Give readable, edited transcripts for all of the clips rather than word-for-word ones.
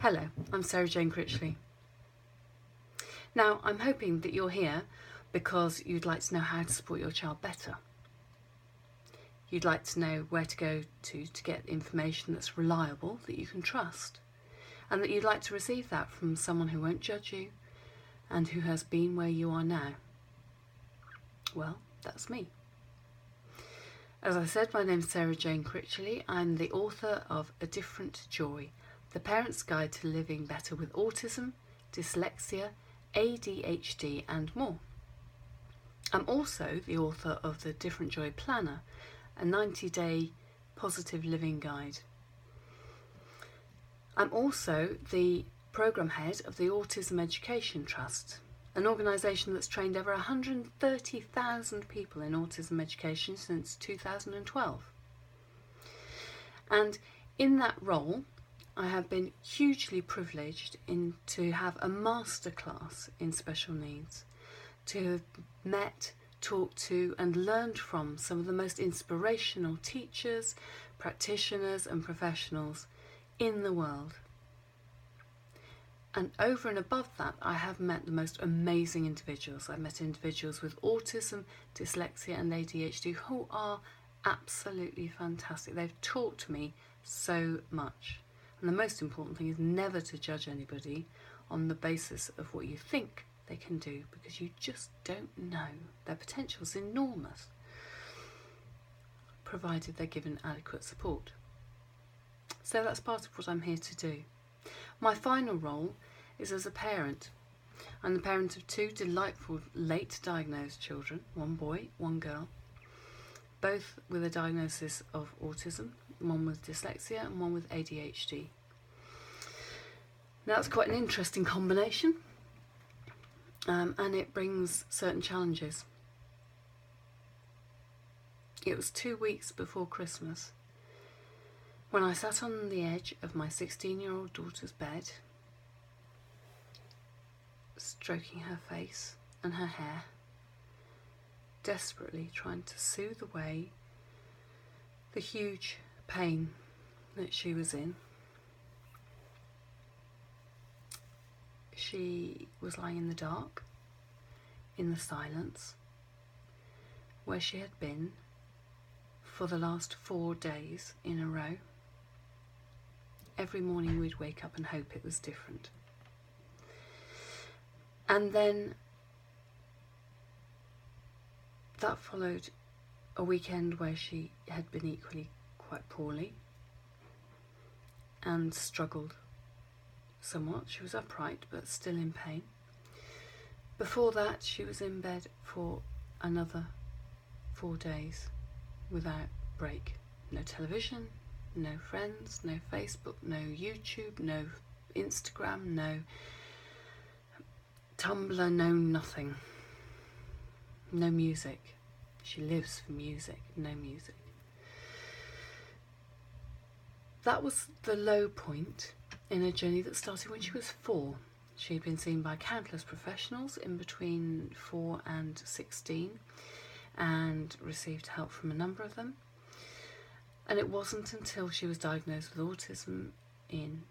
Hello, I'm Sarah Jane Critchley. Now, I'm hoping that you're here because you'd like to know how to support your child better. You'd like to know where to go to get information that's reliable, that you can trust, and that you'd like to receive that from someone who won't judge you and who has been where you are now. Well, that's me. As I said, my name's Sarah Jane Critchley. I'm the author of A Different Joy, The Parent's Guide to Living Better with Autism, Dyslexia, ADHD and more. I'm also the author of the Different Joy Planner, a 90-day positive living guide. I'm also the programme head of the Autism Education Trust, an organisation that's trained over 130,000 people in autism education since 2012. And in that role, I have been hugely privileged to have a masterclass in special needs, to have met, talked to and learned from some of the most inspirational teachers, practitioners and professionals in the world. And over and above that, I have met the most amazing individuals. I've met individuals with autism, dyslexia and ADHD who are absolutely fantastic. They've taught me so much. And the most important thing is never to judge anybody on the basis of what you think they can do, because you just don't know. Their potential is enormous, provided they're given adequate support. So that's part of what I'm here to do. My final role is as a parent. I'm the parent of two delightful late diagnosed children, one boy, one girl, both with a diagnosis of autism, one with dyslexia and one with ADHD. Now that's quite an interesting combination, and it brings certain challenges. It was 2 weeks before Christmas when I sat on the edge of my 16-year-old daughter's bed, stroking her face and her hair, desperately trying to soothe away the huge pain that she was in. She was lying in the dark, in the silence, where she had been for the last 4 days in a row. Every morning we'd wake up and hope it was different. And then that followed a weekend where she had been equally quite poorly and struggled somewhat. She was upright but still in pain. Before that, she was in bed for another 4 days without break. No television, no friends, no Facebook, no YouTube, no Instagram, no Tumblr, no nothing. No music. She lives for music, no music. That was the low point in a journey that started when she was 4. She had been seen by countless professionals in between 4 and 16 and received help from a number of them. And it wasn't until she was diagnosed with autism in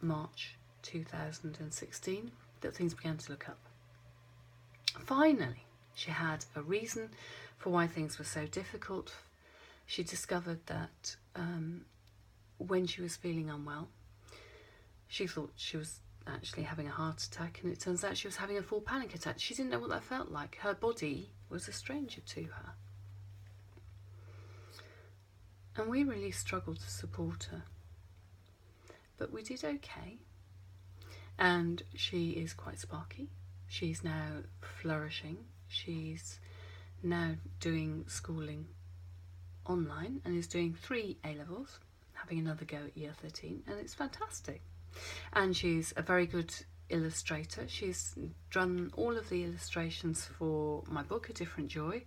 March 2016 that things began to look up. Finally, she had a reason for why things were so difficult. She discovered that when she was feeling unwell, she thought she was actually having a heart attack, and it turns out she was having a full panic attack. She didn't know what that felt like. Her body was a stranger to her. And we really struggled to support her. But we did okay. And she is quite sparky. She's now flourishing. She's now doing schooling online and is doing 3 A-levels, having another go at year 13, and it's fantastic. And she's a very good illustrator. She's done all of the illustrations for my book, A Different Joy,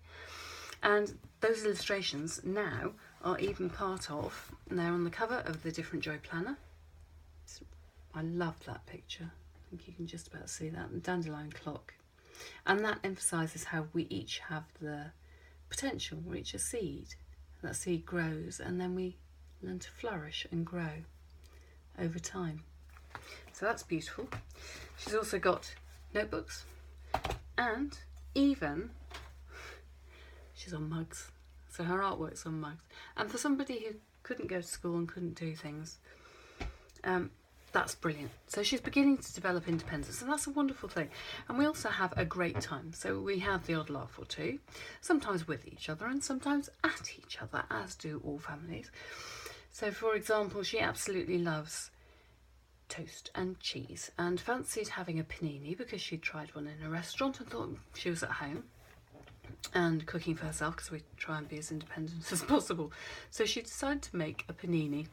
and those illustrations now are even part of, they're on the cover of the Different Joy Planner. I love that picture. I think you can just about see that, the dandelion clock. And that emphasises how we each have the potential, we're each a seed. That seed grows and then we learn to flourish and grow over time. So that's beautiful. She's also got notebooks, and even she's on mugs. So her artwork's on mugs. And for somebody who couldn't go to school and couldn't do things, that's brilliant. So she's beginning to develop independence, and that's a wonderful thing. And we also have a great time. So we have the odd laugh or two, sometimes with each other and sometimes at each other, as do all families. So for example, she absolutely loves toast and cheese and fancied having a panini because she'd tried one in a restaurant and thought she was at home and cooking for herself, because we try and be as independent as possible. So she decided to make a panini,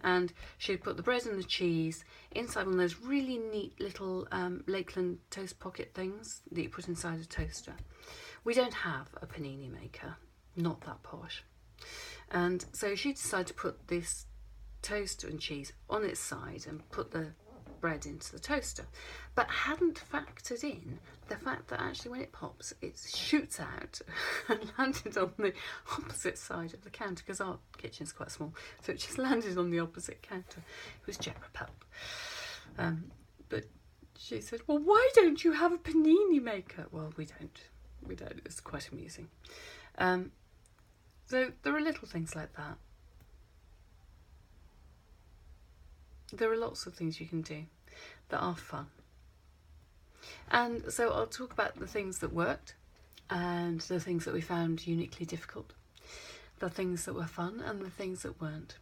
and she'd put the bread and the cheese inside one of those really neat little Lakeland toast pocket things that you put inside a toaster. We don't have a panini maker, not that posh. And so she decided to put this toast and cheese on its side and put the bread into the toaster, but hadn't factored in the fact that actually when it pops, it shoots out and landed on the opposite side of the counter, because our kitchen's quite small, so it just landed on the opposite counter. It was Jepra Pulp. But she said, well, why don't you have a panini maker? Well, we don't. It's quite amusing. So there are little things like that. There are lots of things you can do that are fun. And so I'll talk about the things that worked and the things that we found uniquely difficult, the things that were fun and the things that weren't.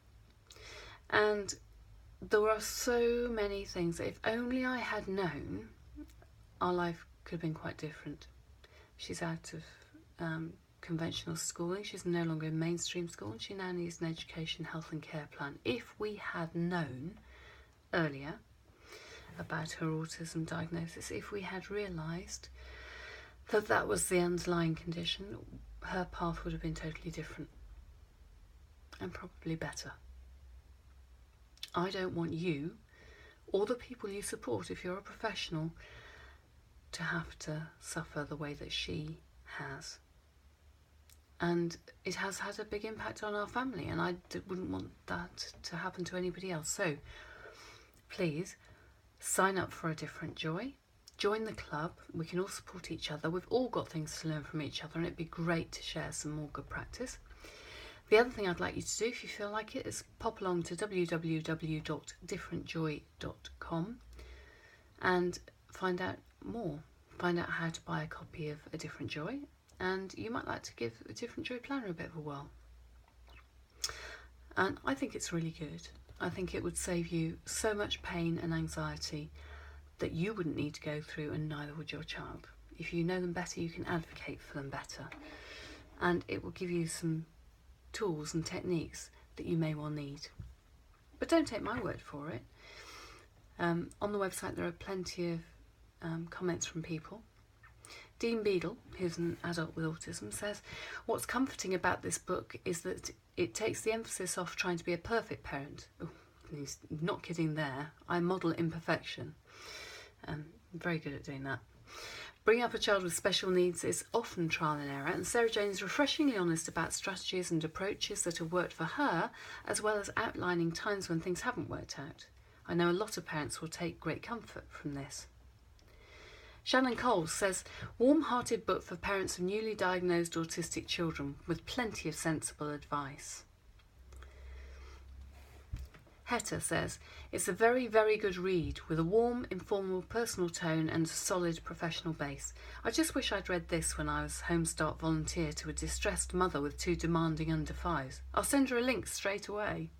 And there are so many things that if only I had known, our life could have been quite different. She's out of conventional schooling. She's no longer in mainstream school, and she now needs an education, health and care plan. If we had known earlier about her autism diagnosis, if we had realised that that was the underlying condition, her path would have been totally different and probably better. I don't want you or the people you support, if you're a professional, to have to suffer the way that she has. And it has had a big impact on our family, and I wouldn't want that to happen to anybody else. So please sign up for A Different Joy. Join the club. We can all support each other. We've all got things to learn from each other, and it'd be great to share some more good practice. The other thing I'd like you to do, if you feel like it, is pop along to www.differentjoy.com and find out more. Find out how to buy a copy of A Different Joy, and you might like to give A Different Joy planner a bit of a whirl. And I think it's really good. I think it would save you so much pain and anxiety that you wouldn't need to go through, and neither would your child. If you know them better, you can advocate for them better. And it will give you some tools and techniques that you may well need. But don't take my word for it. On the website there are plenty of comments from people. Dean Beadle, who's an adult with autism, says, what's comforting about this book is that it takes the emphasis off trying to be a perfect parent. Oh, he's not kidding there. I model imperfection. I'm very good at doing that. Bringing up a child with special needs is often trial and error, and Sarah Jane is refreshingly honest about strategies and approaches that have worked for her, as well as outlining times when things haven't worked out. I know a lot of parents will take great comfort from this. Shannon Coles says, warm-hearted book for parents of newly diagnosed autistic children with plenty of sensible advice. Hetta says, it's a very, very good read with a warm, informal, personal tone and a solid professional base. I just wish I'd read this when I was Home Start volunteer to a distressed mother with 2 demanding under 5s. I'll send her a link straight away.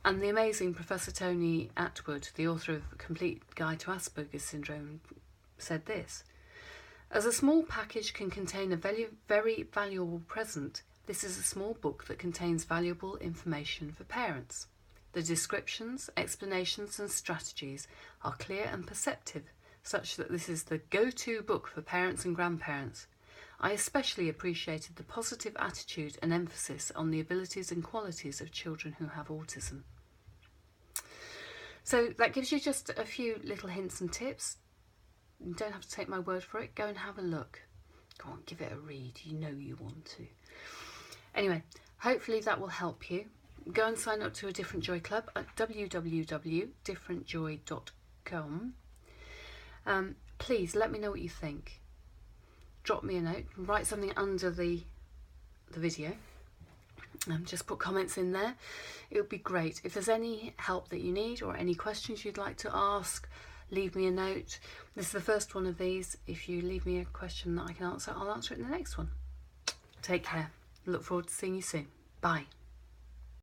And the amazing Professor Tony Atwood, the author of A Complete Guide to Asperger's Syndrome, said this: as a small package can contain a very, very valuable present, this is a small book that contains valuable information for parents. The descriptions, explanations and strategies are clear and perceptive, such that this is the go-to book for parents and grandparents. I especially appreciated the positive attitude and emphasis on the abilities and qualities of children who have autism. So that gives you just a few little hints and tips. You don't have to take my word for it. Go and have a look. Go on, give it a read. You know you want to. Anyway, hopefully that will help you. go and sign up to a Different Joy Club at www.differentjoy.com. Please let me know what you think. Drop me a note, write something under the video. Just put comments in there. It would be great. If there's any help that you need or any questions you'd like to ask, leave me a note. This is the first one of these. If you leave me a question that I can answer, I'll answer it in the next one. Take care. Look forward to seeing you soon. Bye.